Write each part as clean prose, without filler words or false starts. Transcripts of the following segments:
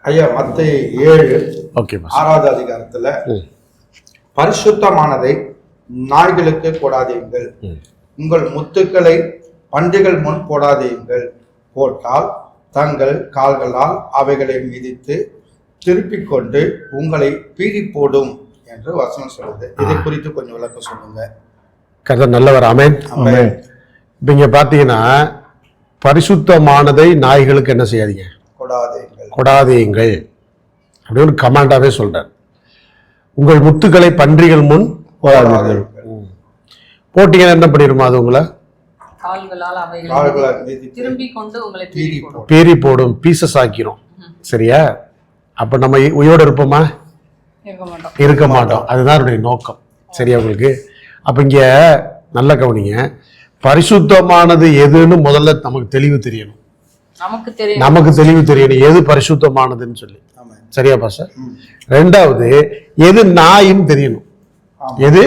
ஐயா, மத்தேயு 7:6 அதிகாரத்துல பரிசுத்தமானதை நாய்களுக்கு போடாதீங்கள், உங்கள் முத்துக்களை பன்றிகள் முன் போடாதீங்கள், போட்டால் தங்கள் கால்களால் அவைகளை மிதித்து திருப்பிக் கொண்டு உங்களை பீறி போடும் என்று வசனம் சொல்லுது. இதை குறித்து கொஞ்சம் விளக்கம் சொல்லுங்க. கர்த்தர் நல்லவர். ஆமென். இப்ப இங்க பாத்தீங்கன்னா பரிசுத்தமானதை நாய்களுக்கு என்ன செய்யாதீங்க, கொடாதீங்கள் அப்படின்னு ஒரு கமாண்டாவே சொல்றார். உங்கள் முத்துக்களை பன்றிகள் முன் போடாதீர்கள். போட்டீங்கன்னா என்ன பண்ணிருமா, அது உங்களை பீறி போடும், பீசஸ் ஆக்கிரும். சரியா? அப்ப நம்ம உயிரோடு இருப்போமா? இருக்க மாட்டோம். அதுதான் அவருடைய நோக்கம். சரியா உங்களுக்கு? அப்ப இங்க நல்ல கவனிங்க, பரிசுத்தமானது எதுன்னு முதல்ல நமக்கு தெளிவு தெரியணும். நமக்கு தெளிவு தெரியணும் எது பரிசுத்தமானதுன்னு சொல்லி. சரியா பாஸ்டர்? ரெண்டாவது, எது நாயின்னு தெரியணும். எது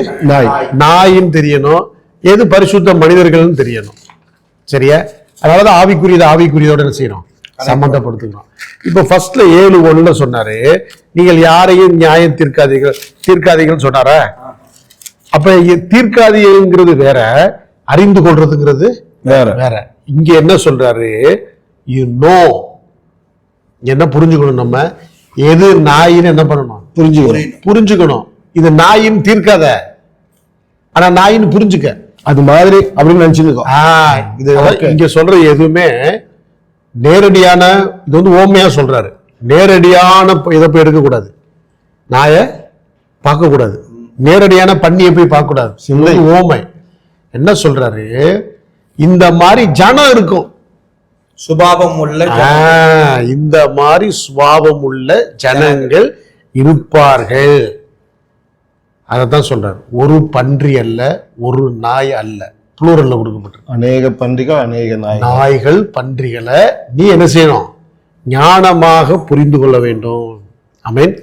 நாயின்னு தெரியணும், எது பரிசுத்த மனிதர்கள்னு தெரியணும். சரியா? அதனாலதான் ஆவிக்குரியதோட என்ன செய்யணும், சம்பந்தப்படுத்திக்கணும். இப்ப ஃபர்ஸ்ட்ல 7:1 சொன்னாரு, நீங்கள் யாரையும் நியாயம் தீர்க்காதீர்கள் சொன்னாரா? அப்ப தீர்க்காதீங்கிறது வேற, அறிந்து கொள்றதுங்கிறது வேற. இங்க என்ன சொல்றாரு, என்ன புரிஞ்சுக்கணும், நம்ம எது நாயின்னு என்ன பண்ணணும், புரிஞ்சுக்கணும். இது நாயின்னு தீர்க்காத, ஆனா நாயின்னு புரிஞ்சுக்க, அது மாதிரி அப்படின்னு நினைச்சுக்கோ. இங்க சொல்ற எதுவுமே நேரடியான, இது வந்து ஓமையா சொல்றாரு. நேரடியான இதை போய் எடுக்கக்கூடாது, நாய பார்க்க கூடாது, நேரடியான பண்ணியை போய் பார்க்க கூடாது. ஓமை என்ன சொல்றாரு, இந்த மாதிரி ஜனம் இருக்கும், சுபாவம் உள்ள இந்த மாதிரி சுபாவம் உள்ள ஜனங்கள் இருப்பார்கள். அதத்தான் சொல்றாரு. ஒரு பன்றி அல்ல, ஒரு நாய் அல்ல, புளூரல்ல கொடுக்கப்பட்டிருக்கு. அநேக பன்றிகள், அநேக நாய்கள், பன்றிகளை நீ என்ன செய்யணும், ஞானமாக புரிந்து கொள்ள வேண்டும். ஆமென்.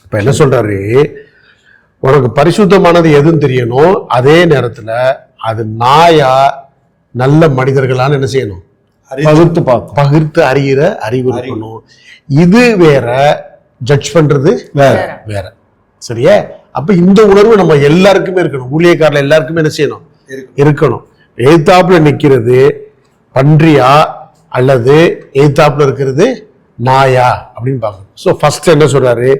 இப்ப என்ன சொல்றாரு, உனக்கு பரிசுத்தமானது எதுன்னு தெரியணும், அதே நேரத்துல அது நாயா நல்ல மனிதர்களான்னு என்ன செய்யணும், பகிர்த்து அறிகிற அறிவு இருக்கணும். இது வேற, ஜட்ஜ் பண்றது வேற. சரியா? அப்ப இந்த உணர்வு நம்ம எல்லாருக்குமே இருக்கணும். ஊழியக்காரர்கள் எல்லாருக்குமே என்ன செய்யணும், இருக்கணும். எதிர்த்தாப்புல நிக்கிறது பன்றியா அல்லது எதிர்த்தாப்புல இருக்கிறது நாயா அப்படின்னு பார்க்கணும். ஸோ ஃபர்ஸ்ட் என்ன சொல்றாரு,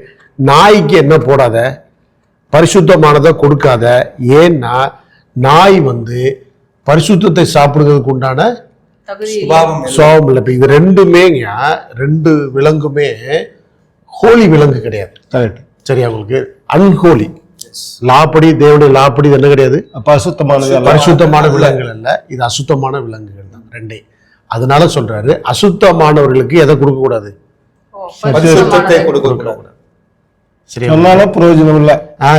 நாய்க்கு என்ன போடாத, பரிசுத்தமானதை கொடுக்காத. ஏன்னா நாய் வந்து பரிசுத்தத்தை சாப்பிடுறதுக்கு உண்டான சுபாவம் இல்லை. இது ரெண்டுமே, ரெண்டு விலங்குமே ஹோலி விலங்கு கிடையாது. சரியா உங்களுக்கு? அன்ஹோலி லாப்படி, தேவனுடைய லாப்படி என்ன கிடையாது, பரிசுத்தமான விலங்குகள் அல்ல, இது அசுத்தமான விலங்குகள் தான் ரெண்டே. அதனால சொல்றாரு, அசுத்தமானவர்களுக்கு எதை கொடுக்க கூடாது, கொடுக்க கூடாது. பிரயோஜனம் இல்ல.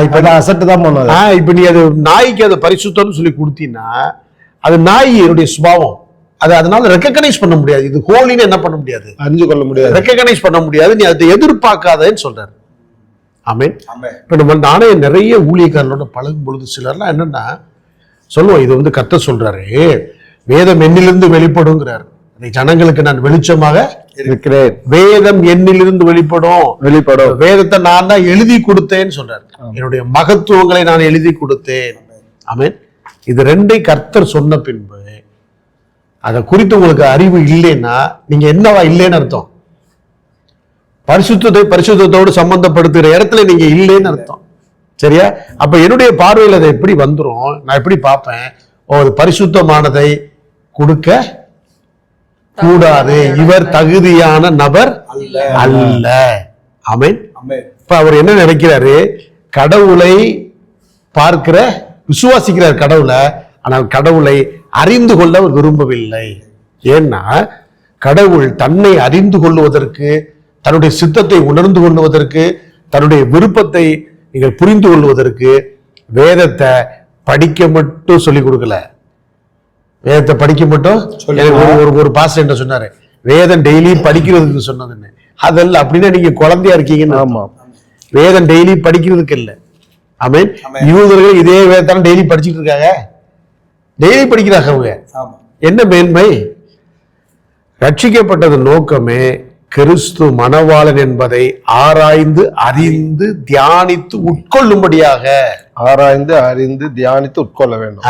இப்ப நீ அது நாய்க்கு அதை பரிசுத்தம்னு சொல்லி கொடுத்தீங்கன்னா, அது நாயினுடைய சுபாவம், அது அதனால ரெக்கக்னைஸ் பண்ண முடியாது. இது ஹோலின்னு என்ன பண்ண முடியாது, அறிஞ்சு கொள்ள முடியாது, ரெக்கக்னைஸ் பண்ண முடியாது. நீ அதை எதிர்பார்க்காதன்னு சொல்றாரு. ஆமென். இப்ப நம்ம நானே நிறைய ஊழியக்காரர்களோட பழகும் பொழுது சிலர்லாம் என்னன்னா சொல்லுவோம், இது வந்து கர்த்தர் சொல்றாரு, வேதம் என்னிலிருந்து வெளிப்படுங்கிறார், ஜனங்களுக்கு நான் வெளிச்சமாக இருக்கிறேன், வேதம் என்னிலிருந்து வெளிப்படும். வேதத்தை நான் தான் எழுதி கொடுத்தேன்னு சொல்றாரு, என்னுடைய மகத்துவங்களை நான் எழுதி கொடுத்தேன். ஆமென். இது ரெண்டை கர்த்தர் சொன்ன பின்பு அதை குறித்து உங்களுக்கு அறிவு இல்லைன்னா நீங்க என்னவா இல்லைன்னு அர்த்தம், பரிசுத்தத்தோடு சம்பந்தப்படுத்துகிற இடத்துல நீங்க இல்லைன்னு அர்த்தம். சரியா? அப்ப என்னுடைய பார்வையில் அதை எப்படி வந்துரும், நான் எப்படி பார்ப்பேன், பரிசுத்தமானதை கொடுக்க கூடாது, இவர் தகுதியான நபர் அல்ல. ஆமென். இப்ப அவர் என்ன நினைக்கிறாரு? கடவுளை பார்க்கிற விசுவாசிக்கிறார் கடவுளை, ஆனால் கடவுளை அறிந்து கொள்ள அவர் விரும்பவில்லை. ஏன்னா கடவுள் தன்னை அறிந்து கொள்வதற்கு, தன்னுடைய சித்தத்தை உணர்ந்து கொள்வதற்கு, தன்னுடைய விருப்பத்தை நீங்கள் புரிந்து கொள்வதற்கு வேதத்தை படிக்க மட்டும் சொல்லிக் கொடுக்கல. வேதத்தை படிக்க மட்டும் ஒரு பாஸ்டர் என்ன சொன்னாரு, வேதம் டெய்லி படிக்கிறதுக்கு சொன்னதுன்னு. அதெல்லாம் அப்படின்னா நீங்க குழந்தையா இருக்கீங்கன்னு. ஆமா, வேதம் டெய்லி படிக்கிறதுக்கு இல்லை. ஆமென். யூதர்கள் இதே வேதத்தான டெய்லி படிச்சுட்டு இருக்காங்க, டெய்லி படிக்கிறாங்க. அவங்க என்ன மேன்மை? ரட்சிக்கப்பட்டது நோக்கமே கிறிஸ்து மணவாளன் என்பதை ஆராய்ந்து அறிந்து தியானித்து உட்கொள்ளும்படியாக. ஆராய்ந்து அறிந்து தியானித்து உட்கொள்ள வேண்டும்.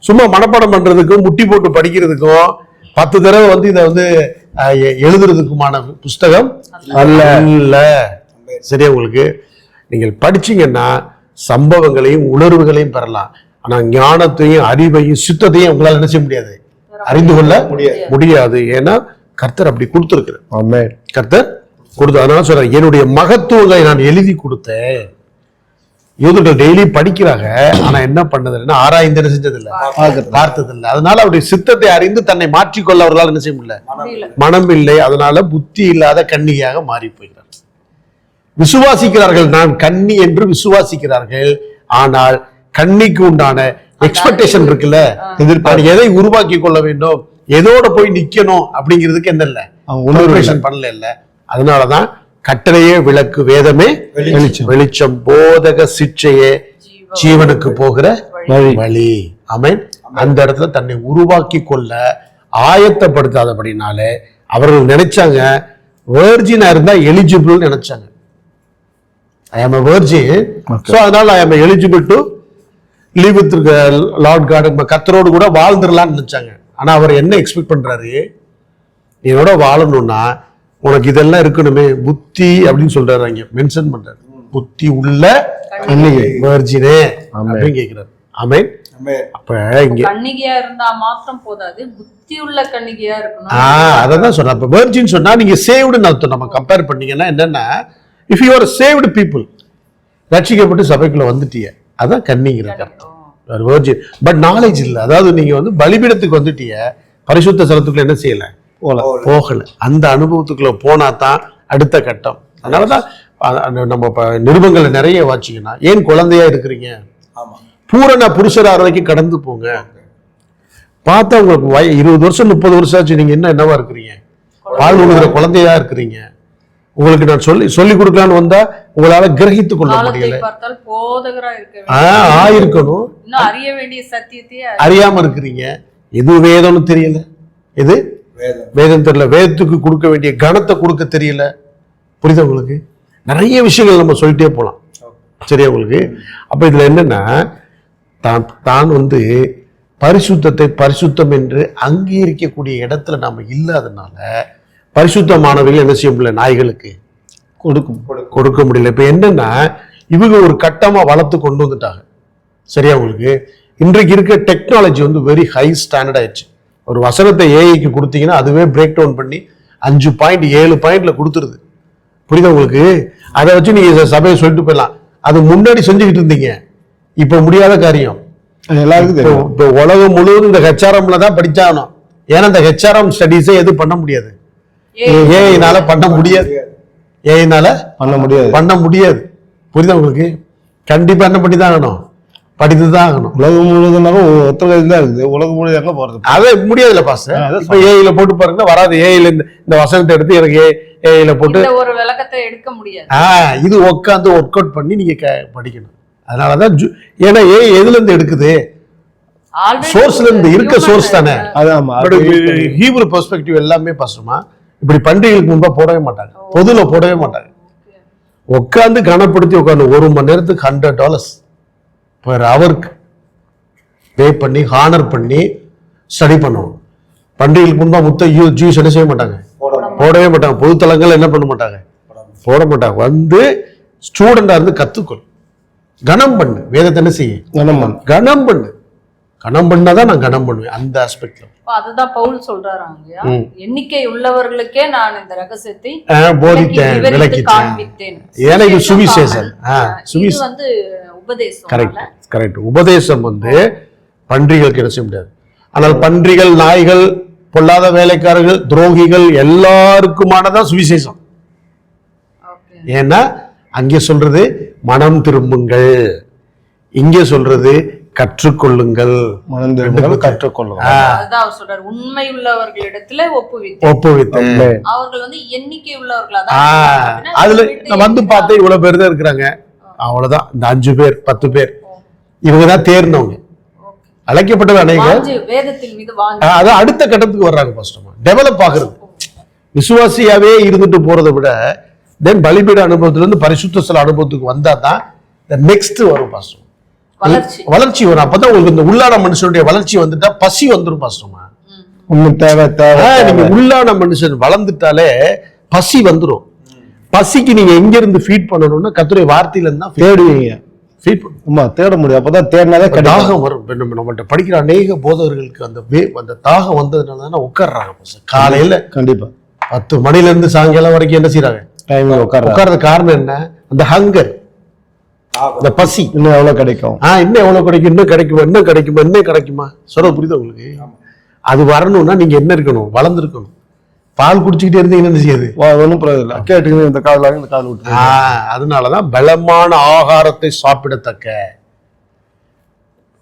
சும்மா மனப்பாடம் பண்றதுக்கும் முட்டி போட்டு படிக்கிறதுக்கும் 10 தடவை இதை எழுதுறதுக்குமான புஸ்தகம் அல்ல. சரியா? உங்களுக்கு நீங்கள் படிச்சீங்கன்னா சம்பவங்களையும் உணர்வுகளையும் பெறலாம். ஆனா ஞானத்தையும் அறிவையும் சித்தத்தையும் உங்களால் என்ன செய்ய முடியாது, அறிந்து கொள்ள முடியாது. ஏன்னா கர்த்தர் அப்படி கொடுத்திருக்கிறார். கர்த்தர் கொடுத்து, அதனால சொல்ற என்னுடைய மகத்துவங்களை நான் எழுதி கொடுத்தேன். யூதர்கள் டெய்லி படிக்கிறாங்க, ஆனா என்ன பண்ணதுன்னா ஆராய்ந்து என்ன செஞ்சதில்லை, பார்த்ததில்லை. அதனால அவருடைய சித்தத்தை அறிந்து தன்னை மாற்றிக்கொள்ள அவர்களால் என்ன செய்ய முடியல, மனம் இல்லை. அதனால புத்தி இல்லாத கன்னியாக மாறி போகிறார். விசுவாசிக்கிறார்கள், நான் கன்னி என்று விசுவாசிக்கிறார்கள். ஆனால் கன்னிக்கு உண்டான எக்ஸ்பெக்டேஷன் இருக்குல்ல, எதிர்பார்ப்பு, எதை உருவாக்கி கொள்ள வேண்டும், எதோட போய் நிக்கணும் அப்படிங்கிறதுக்கு என்ன இல்ல, பண்ணல இல்ல. அதனாலதான் கட்டளையே விளக்கு, வேதமே வெளிச்சம், போதக சிற்றையே ஜீவனுக்கு போகிற வழி. ஆமென். அந்த இடத்துல தன்னை உருவாக்கி கொள்ள ஆயத்தப்படுத்தாதபடினாலே அவர்கள் நினைச்சாங்க வேர்ஜினா இருந்தா எலிஜிபிள் நினைச்சாங்க. I am a virgin, so அதனால I am eligible to live with Lord God. கர்த்தரோடு கூட வாழ்ந்துடலாம்னு நினைச்சாங்க. ஆனா அவர் என்ன எக்ஸ்பெக்ட் பண்றாரு, என்னோட வாழணும்னா உனக்கு இதெல்லாம் இருக்கணுமே, புத்தி அப்படின்னு சொல்றாரு, அங்க மென்ஷன் பண்றாரு, புத்தி உள்ள வெர்ஜினே அப்படின்னு கேட்கிறாரு. ஆமென். அப்ப இங்க கன்னிகையா இருந்தா மாத்திரம் போதாது, புத்தி உள்ள கன்னிகையா இருக்கணும். அதான் சொல்றேன். அப்ப வெர்ஜின் சொன்னா நீங்க சேவ்டுன்னு அர்த்தம். நம்ம கம்பேர் பண்ணீங்கன்னா என்னன்னா, if you are saved people, ரட்சிக்கப்பட்டு சபைக்குள்ள வந்துட்டீங்க, அதான் கன்னிங்கிறது அர்த்தம். வெர்ஜின் பட் நாலேஜ் இல்லை. அதாவது நீங்க பலிபீடத்துக்கு வந்துட்டீங்க, பரிசுத்த ஸ்தலத்துக்குள்ள என்ன செய்யல, போகல. அந்த அனுபவத்துக்குள்ள போனா தான் அடுத்த கட்டம். அதனாலதான் நம்ம நிருபங்களை நிறைய வாச்சிங்கன்னா, ஏன் குழந்தையா இருக்கிறீங்க, பூரண புருஷர் வரைக்கும் கடந்து போங்க. பார்த்தா உங்களுக்கு 20 வருஷம் 30 வருஷம் ஆச்சு, நீங்க என்னவா இருக்கிறீங்க, பால் உழுகிற குழந்தையா இருக்கிறீங்க. உங்களுக்கு நான் சொல்லி கொடுக்கலான்னு வந்தா உங்களால கிரகித்துக் கொள்ள முடியல. ஆயிருக்கணும், அறிய வேண்டிய சத்தியத்தையே அறியாம இருக்கிறீங்க. எது வேதம்னு தெரியல, எது வேதம் தெரியல, வேதத்துக்கு கொடுக்க வேண்டிய கணத்தை கொடுக்க தெரியல. புரியுதா உங்களுக்கு? நிறைய விஷயங்கள் நம்ம சொல்லிட்டே போலாம். சரியா உங்களுக்கு? அப்ப இதுல என்னன்னா, தான் பரிசுத்தத்தை பரிசுத்தம் என்று அங்கீகரிக்கக்கூடிய இடத்துல நாம இல்லாதனால பரிசுத்தமானவர்கள் என்ன செய்ய முடியல, நாய்களுக்கு கொடுக்க முடியல. இப்ப என்னன்னா, இவங்க ஒரு கட்டமா வளர்த்து கொண்டு வந்துட்டாங்க. சரியா உங்களுக்கு? இன்றைக்கு இருக்க டெக்னாலஜி வெரி ஹை ஸ்டாண்டர்ட் ஆயிடுச்சு. ஒரு வசனத்தை ஏஐக்கு கொடுத்தீங்கன்னா அதுவே பிரேக் டவுன் பண்ணி 5 பாயிண்ட் 7 பாயிண்ட்ல கொடுத்துருது. புரியுதா உங்களுக்கு? அதை வச்சு நீங்க சபையை சொல்லிட்டு போயிடலாம். அது முன்னாடி செஞ்சுக்கிட்டு இருந்தீங்க, இப்ப முடியாத காரியம். எல்லாருக்கும் இப்ப உலகம் முழுவதும் இந்த ஹெச்ஆர்எம்ல தான் படிச்சாகணும். ஏன்னா இந்த ஹெச்ஆர்எம் ஸ்டடீஸை எது பண்ண முடியாது, ஏஐனால பண்ண முடியாது. ஏஐனால பண்ண முடியாது. புரியுதா உங்களுக்கு? கண்டிப்பா என்ன பண்ணி தான் ஆகணும், படித்துதான் ஆகணும். உலகம் முழுவதும் ஒத்தகம் தான் இருக்குது. உலகம் முழுவதும் எங்க போறது, அதே முடியாதுல்ல பாஸ். இப்ப ஏஐல போட்டு பாருங்க, வராது. ஏஐல இந்த வசனத்தை எடுத்து எனக்கு ஏஐல போட்டு ஒரு விளக்கத்தை எடுக்க முடியாது. இது உட்காந்து ஒர்க் அவுட் பண்ணி நீங்க படிக்கணும். அதனாலதான் ஏன்னா ஏஐ எதுல இருந்து எடுக்குது, சோர்ஸ்ல இருந்து, இருக்க சோர்ஸ் தானே. ஹீப்ரு பெர்ஸ்பெக்டிவ் எல்லாமே பாசமா இப்படி பண்டிகைகளுக்கு முன்பா போடவே மாட்டாங்க, பொதுல போடவே மாட்டாங்க. உட்காந்து கனப்படுத்தி உட்காந்து 1 மணி நேரத்துக்கு $100 பெர் ஹவருக்கு பே பண்ணி ஹானர் பண்ணி ஸ்டடி பண்ணணும். பண்டிகைகளுக்கு முன்பா ஜூஸ் என்ன செய்ய மாட்டாங்க, போடவே மாட்டாங்க. பொதுத்தலங்கள் என்ன பண்ண மாட்டாங்க, போட மாட்டாங்க. ஸ்டூடெண்டா இருந்து கத்துக்கொள், கனம் பண்ணு, வேதத்தை என்ன செய்ய, கனம் பண்ணு. கனம் பண்ணாதான் நான் கனம் பண்ணுவேன் அந்த ஆஸ்பெக்ட்ல. அதுதான் பவுல் சொல்றாங்க, எண்ணிக்கை உள்ளவர்களுக்கே நான் இந்த ரகசியத்தை போதித்தேன், விவரித்து விளக்கித்தேன். காண்பித்தேன். எனக்கு சுவிசேஷம். இது வந்து உபதேசம். கரெக்ட். உபதேசம் வந்து பன்றிகளுக்கு என்ன செய்ய முடியாது. ஆனால் பன்றிகள், நாய்கள், பொல்லாத வேலைக்காரர்கள், துரோகிகள் எல்லாருக்குமானதான் சுவிசேஷம். ஏன்னா அங்கே சொல்றது மனம் திரும்புங்கள், இங்கே சொல்றது கற்றுக்கொள்ளுங்கள், மனம் திரும்புங்கள், கற்றுக்கொள்ளுங்கள். அதுதான் அவர் சொல்றாரு, உண்மை உள்ளவர்களிடத்துல ஒப்புவித்தேன். அவர்கள் வந்து எண்ணிக்கை உள்ளவர்களா அதுல நான் வந்து பார்த்தேன், இவ்வளவு பேர் தான் இருக்கிறாங்க, அவ்வளவுதான். இந்த 5 பேர் 10 பேர் இவங்கதான் தேர்ந்தவங்க, அழைக்கப்பட்டது அநேகர். வேதத்தின் மீது அதான் அடுத்த கட்டத்துக்கு வர்றாங்க. ஃபர்ஸ்ட் டெவலப் ஆகுறது. விசுவாசியாவே இருந்துட்டு போறதை விட தென் பலிபீட அனுபவத்துல இருந்து பரிசுத்த ஸ்தல அனுபவத்துக்கு வந்தா தான் நெக்ஸ்ட் வரும் பாஸ்டர், வளர்ச்சி வரும். அப்பதான் உங்களுக்கு இந்த உள்ளான மனுஷனுடைய வளர்ச்சி வந்துட்டா பசி வந்துடும் பாஸ்டர்மா. நீங்க உள்ளான மனுஷன் வளர்ந்துட்டாலே பசி வந்துடும். பசிக்கு நீங்க எங்க இருந்து ஃபீட் பண்ணணும்னா கர்த்தருடைய வார்த்தையில இருந்தா தேடுவீங்க. தேட முடியும். அப்பதான் தேடினாலே தாகம் வரும். நம்மகிட்ட படிக்கிற அநேக போதகர்களுக்கு அந்த தாகம் வந்ததுனால தானே உட்கார்றாங்க காலையில. கண்டிப்பா 10 மணில இருந்து சாயங்காலம் வரைக்கும் என்ன செய்யறாங்க, உட்கார்றது காரணம் என்ன? அந்த ஹங்கர், அந்த பசி. இன்னும் எவ்வளவு கிடைக்கும், இன்னும் எவ்வளவு கிடைக்கும், இன்னும் கிடைக்குமா, இன்னும் கிடைக்குமா, இன்னும் கிடைக்குமா. சொல்றது புரியுதா உங்களுக்கு? அது வரணும்னா நீங்க என்ன இருக்கணும், வளர்ந்துருக்கணும். பால் குடிச்சுக்கிட்டே இருந்தீங்கன்னா என்ன செய்யாது, ஒன்றும் பிரயோஜனம் இல்லை. கேட்டு இந்த கால் வாங்கி இந்த கால் விட்டு. அதனாலதான் பலமான ஆகாரத்தை சாப்பிடத்தக்க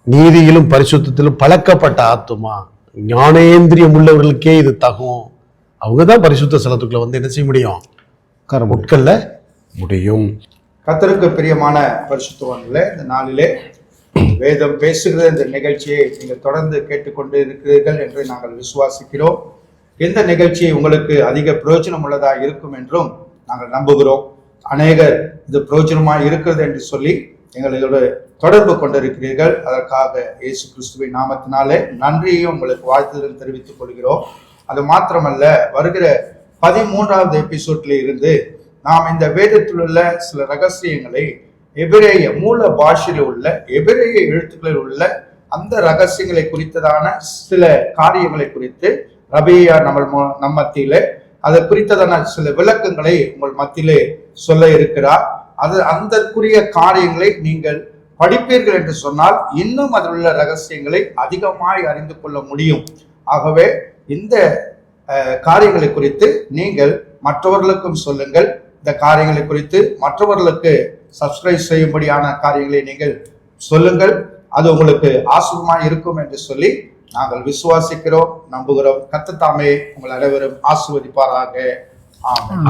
நீதியிலும் பரிசுத்தத்திலும் பழக்கப்பட்ட ஆத்துமா, ஞானேந்திரியம் உள்ளவர்களுக்கே இது தகும். அவங்கதான் பரிசுத்த ஸ்தலத்துக்குள்ள வந்து என்ன செய்ய முடியும், உட்கொள்ள முடியும். கர்த்தருக்கு பிரியமான பரிசுத்தவான்களே, இந்த நாளிலே வேதம் பேசுகிற இந்த நிகழ்ச்சியை நீங்கள் தொடர்ந்து கேட்டுக்கொண்டு இருக்கிறீர்கள் என்று நாங்கள் விசுவாசிக்கிறோம். இந்த நிகழ்ச்சி உங்களுக்கு அதிக பிரயோஜனம் உள்ளதா இருக்கும் என்றும் நாங்கள் நம்புகிறோம். அநேகர் இது பிரயோஜனமாக இருக்கிறது என்று சொல்லி எங்களோட தொடர்பு கொண்டிருக்கிறீர்கள். அதற்காக இயேசு கிறிஸ்துவின் நாமத்தினாலே நன்றியையும் உங்களுக்கு வாழ்த்துதல் தெரிவித்துக் கொள்கிறோம். அது மாத்திரமல்ல, வருகிற 13வது எபிசோட்ல இருந்து நாம் இந்த வேதத்தில் உள்ள சில ரகசியங்களை எபிரேய மூல பாஷையில் உள்ள எபிரேய எழுத்துக்களில் உள்ள அந்த ரகசியங்களை குறித்ததான சில காரியங்களை குறித்து ரபியா நம்ம மத்தியிலே அதை குறித்ததான சில விளக்கங்களை உங்கள் மத்தியிலே சொல்ல இருக்கிறார். அந்தக்குரிய காரியங்களை நீங்கள் படிப்பீர்கள் என்று சொன்னால் இன்னும் அதில் உள்ள ரகசியங்களை அதிகமாய் அறிந்து கொள்ள முடியும். ஆகவே இந்த காரியங்களை குறித்து நீங்கள் மற்றவர்களுக்கும் சொல்லுங்கள். இந்த காரியங்களை குறித்து மற்றவர்களுக்கு சப்ஸ்கிரைப் செய்யும்படியான காரியங்களை நீங்கள் சொல்லுங்கள். அது உங்களுக்கு ஆசீர்வாதமாக இருக்கும் என்று சொல்லி நாங்கள் விசுவாசிக்கிறோம், நம்புகிறோம். கர்த்தர் தாமே உங்கள் அனைவரும் ஆசீர்வதிப்பாராக. ஆமென்.